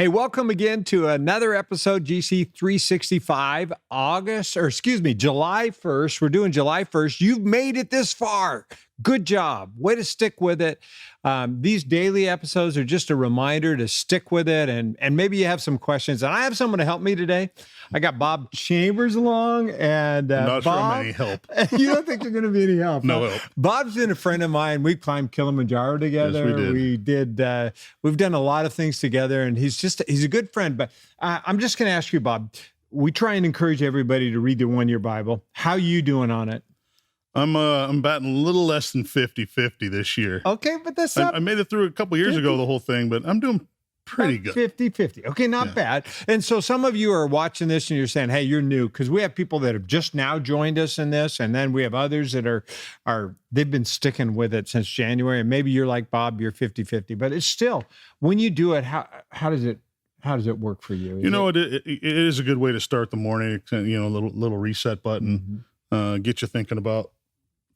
Hey, welcome again to another episode, GC 365, July 1st. We're doing July 1st. You've made it this far. Good job. Way to stick with it. These daily episodes are just a reminder to stick with it. And maybe you have some questions. And I have someone to help me today. I got Bob Chambers along. And not Bob, sure I'm any help. You don't think you're going to be any help? No help. Bob's been a friend of mine. We climbed Kilimanjaro together. Yes, we did. We've done a lot of things together. And he's a good friend. But I'm just going to ask you, Bob, we try and encourage everybody to read the one-year Bible. How you doing on it? I'm batting a little less than 50-50 this year. Okay, but that's not... I made it through a couple years ago, the whole thing, but I'm doing pretty good. 50-50. Okay, not bad. And so some of you are watching this and you're saying, hey, you're new, because we have people that have just now joined us in this, and then we have others that are they've been sticking with it since January, and maybe you're like Bob, you're 50-50, but it's still, when you do it, how does it work for you? It is a good way to start the morning, little reset button, get you thinking about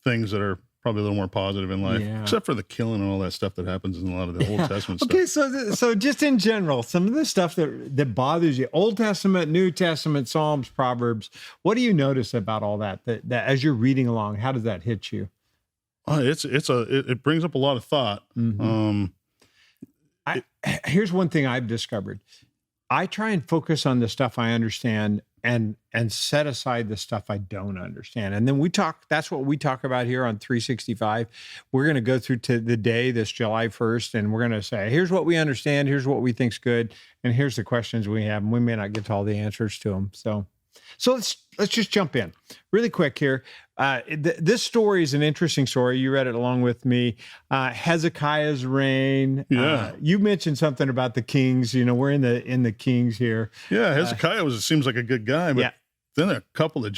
things that are probably a little more positive in life, except for the killing and all that stuff that happens in a lot of the Old Testament stuff. Okay, so just in general, some of the stuff that bothers you, Old Testament, New Testament, Psalms, Proverbs, what do you notice about all that as you're reading along? How does that hit you? It brings up a lot of thought. Mm-hmm. Here's one thing I've discovered. I try and focus on the stuff I understand and set aside the stuff I don't understand. And then that's what we talk about here on 365. We're going to go through to the day, this July 1st, and we're going to say, here's what we understand, here's what we think's good, and here's the questions we have, and we may not get to all the answers to them. So let's just jump in really quick here. This story is an interesting story. You read it along with me. Hezekiah's reign. Yeah. You mentioned something about the kings. We're in the kings here. Yeah, Hezekiah seems like a good guy, but then a couple of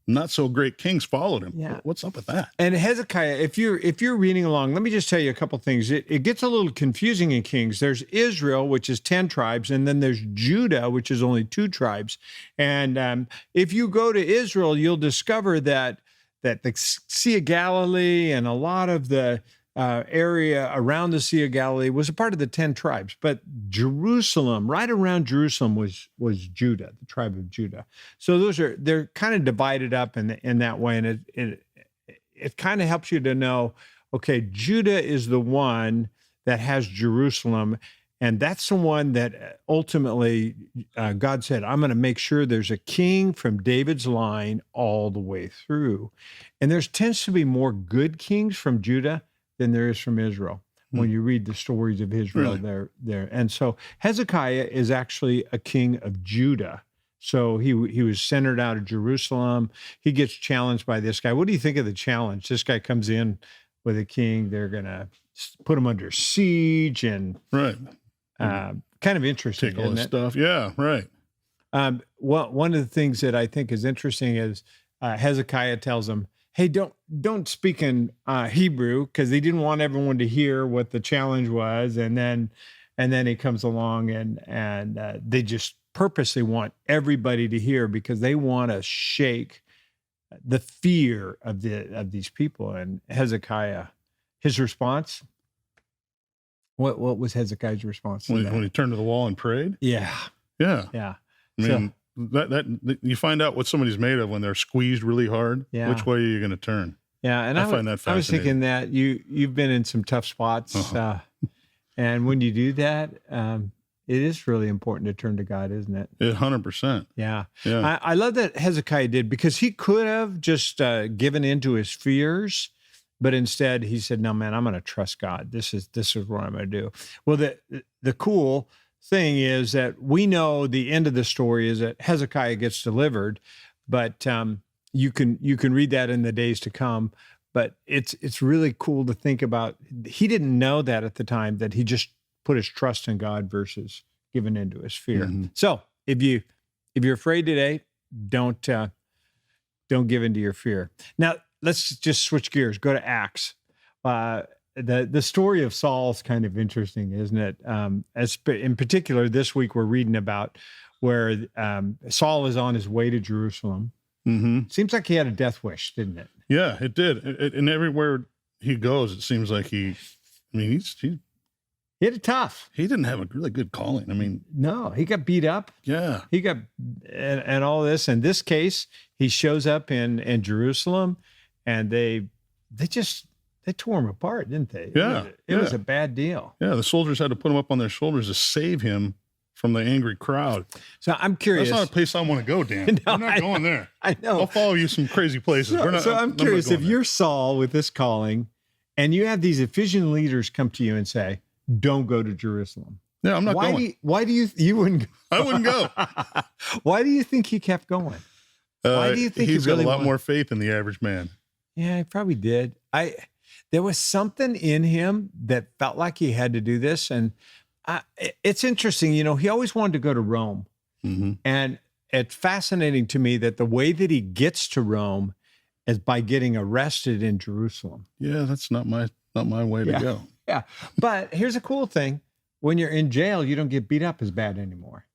not so great kings followed him. Yeah. What's up with that? And Hezekiah, if you're reading along, let me just tell you a couple things. It gets a little confusing in Kings. There's Israel, which is 10 tribes, and then there's Judah, which is only 2 tribes. And if you go to Israel, you'll discover that the Sea of Galilee and a lot of the area around the Sea of Galilee was a part of the 10 tribes, but Jerusalem, right around Jerusalem, was Judah, the tribe of Judah. So they're kind of divided up in that way, and it kind of helps you to know, okay, Judah is the one that has Jerusalem, and that's the one that ultimately God said, I'm going to make sure there's a king from David's line all the way through. And there tends to be more good kings from Judah than there is from Israel. When you read the stories of Israel, really? there. And so Hezekiah is actually a king of Judah. So he was centered out of Jerusalem. He gets challenged by this guy. What do you think of the challenge? This guy comes in with a king. They're going to put him under siege and kind of interesting, take all isn't this it? stuff. Yeah, right. One of the things that I think is interesting is Hezekiah tells him, hey, don't speak in Hebrew, because he didn't want everyone to hear what the challenge was. And then he comes along and they just purposely want everybody to hear, because they want to shake the fear of these people. And Hezekiah, his response, what was Hezekiah's response to that? When he turned to the wall and prayed? Yeah. I mean, that you find out what somebody's made of when they're squeezed really hard. Yeah. Which way are you going to turn? Yeah, and I find that fascinating. I was thinking that you've been in some tough spots, and when you do that, it is really important to turn to God, isn't it? 100%. Yeah. I love that Hezekiah did, because he could have just given into his fears, but instead he said, "No, man, I'm going to trust God. This is what I'm going to do." Well, the cool thing is that we know the end of the story is that Hezekiah gets delivered, but you can read that in the days to come. But it's really cool to think about. He didn't know that at the time, that he just put his trust in God versus giving into his fear. Mm-hmm. So if you're afraid today, don't give into your fear. Now let's just switch gears. Go to Acts. The story of Saul is kind of interesting, isn't it? As in particular, this week we're reading about where Saul is on his way to Jerusalem. Mm-hmm. Seems like he had a death wish, didn't it? Yeah, it did. And everywhere he goes, it seems like he's He had it tough. He didn't have a really good calling. I mean, No, he got beat up. yeah. He got and all this. In this case, he shows up in Jerusalem, and they tore him apart, didn't they? Yeah, It was a bad deal. Yeah, the soldiers had to put him up on their shoulders to save him from the angry crowd. So I'm curious. That's not a place I want to go, Dan. No, We're not going there. I know. I'll follow you some crazy places. So I'm curious, if you're Saul with this calling, and you have these Ephesian leaders come to you and say, "Don't go to Jerusalem." Yeah, I'm not going. Why do you wouldn't go? I wouldn't go. Why do you think he kept going? Why do you think he's he really got a lot more faith than the average man? Yeah, he probably did. There was something in him that felt like he had to do this, and it's interesting. He always wanted to go to Rome, and it's fascinating to me that the way that he gets to Rome is by getting arrested in Jerusalem. Yeah, that's not my way to go. Yeah, but here's a cool thing: when you're in jail, you don't get beat up as bad anymore.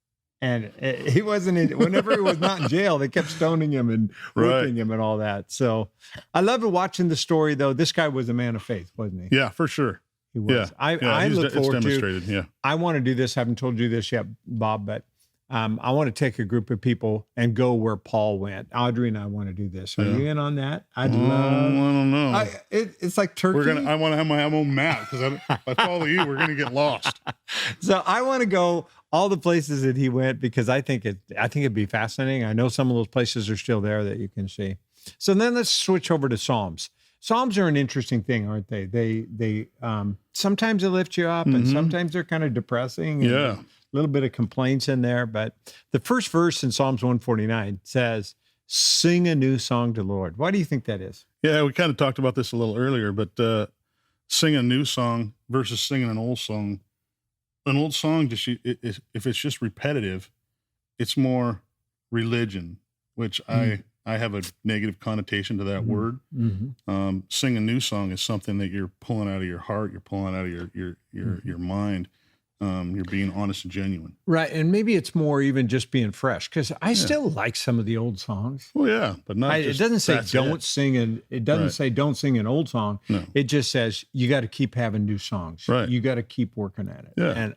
And he wasn't whenever he was not in jail, they kept stoning him and whipping him and all that. So I loved watching the story, though. This guy was a man of faith, wasn't he? Yeah, for sure. He was. Yeah. I look forward demonstrated. Yeah. I want to do this. I haven't told you this yet, Bob, but I want to take a group of people and go where Paul went. Audrey and I want to do this. Are you in on that? I'd love. I don't know. It's like Turkey. I want to have my own map, because if I follow you, we're going to get lost. So I want to go all the places that he went, because I think it'd be fascinating. I know some of those places are still there that you can see. So then let's switch over to Psalms. Psalms are an interesting thing, aren't they? They sometimes they lift you up, and sometimes they're kind of depressing. And Yeah. a little bit of complaints in there, but the first verse in Psalms 149 says, "Sing a new song to the Lord." Why do you think that is? Yeah, we kind of talked about this a little earlier, but sing a new song versus singing an old song. An old song, if it's just repetitive, it's more religion, which I have a negative connotation to that word. Sing a new song is something that you're pulling out of your heart, you're pulling out of your mind. You're being honest and genuine. Right. And maybe it's more even just being fresh, because I still like some of the old songs. Well, yeah, but not It doesn't say don't sing, and it doesn't say don't sing an old song. No. It just says you got to keep having new songs. Right. You got to keep working at it. Yeah.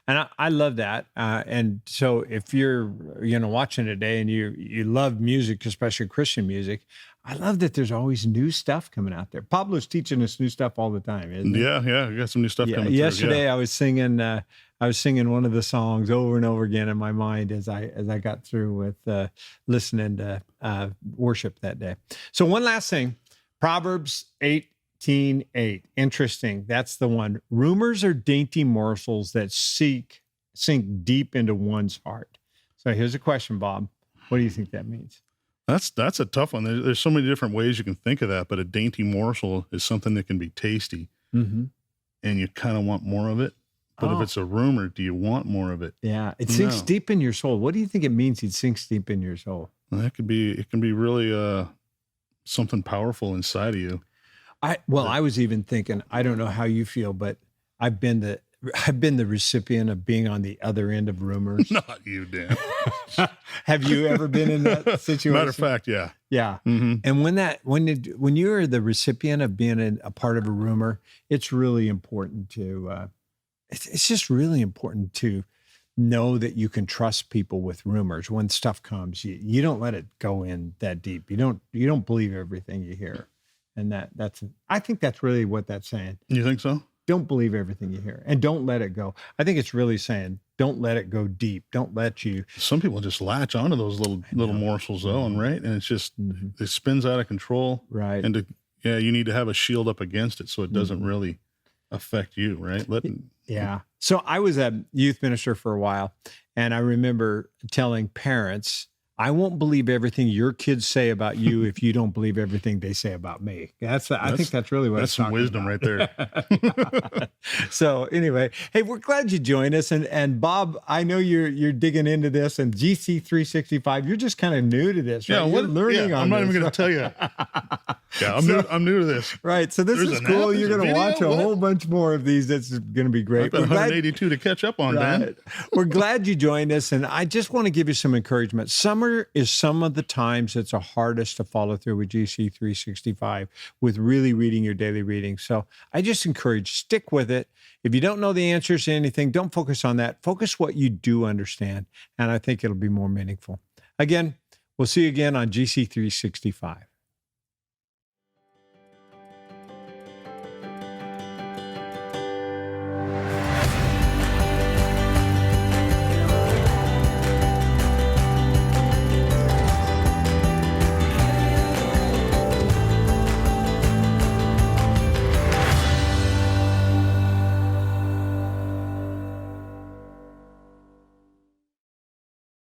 And I love that. And so if you're watching today and you love music, especially Christian music, I love that there's always new stuff coming out there. Pablo's teaching us new stuff all the time, isn't he? Yeah, we got some new stuff coming through. Yesterday I was singing one of the songs over and over again in my mind as I got through with listening to worship that day. So one last thing, Proverbs 18:8. Interesting. That's the one. Rumors are dainty morsels that sink deep into one's heart. So here's a question, Bob. What do you think that means? That's a tough one. There's so many different ways you can think of that, but a dainty morsel is something that can be tasty, and you kind of want more of it. But if it's a rumor, do you want more of it? Yeah, it sinks deep in your soul. What do you think it means? It sinks deep in your soul. Well, it can be really something powerful inside of you. I was even thinking, I don't know how you feel, but I've been the recipient of being on the other end of rumors. Not you, Dan. Have you ever been in that situation? Matter of fact, yeah. Yeah. And when you're the recipient of being a part of a rumor, it's really important to, it's just really important to know that you can trust people with rumors. When stuff comes, you don't let it go in that deep. You don't believe everything you hear. And I think that's really what that's saying. You think so? Don't believe everything you hear, and don't let it go. I think it's really saying, don't let it go deep. Don't let you. Some people just latch onto those little morsels, though, and right, and it's just it spins out of control, right? And you need to have a shield up against it so it doesn't really affect you, right? Yeah. So I was a youth minister for a while, and I remember telling parents, I won't believe everything your kids say about you if you don't believe everything they say about me. I think that's really what that's some wisdom right there. So anyway, hey, we're glad you joined us. And Bob, I know you're digging into this, and GC365, you're just kind of new to this, right? Yeah, you're learning on I'm not this. even going to tell you. Yeah, I'm new to this. Right. So this is cool. You're going to watch a whole bunch more of these. That's going to be great. I've got 182 to catch up on, Ben. We're glad you joined us. And I just want to give you some encouragement. Summer is some of the times that's the hardest to follow through with GC 365, with really reading your daily reading. So I just encourage, stick with it. If you don't know the answers to anything, don't focus on that. Focus what you do understand. And I think it'll be more meaningful. Again, we'll see you again on GC 365.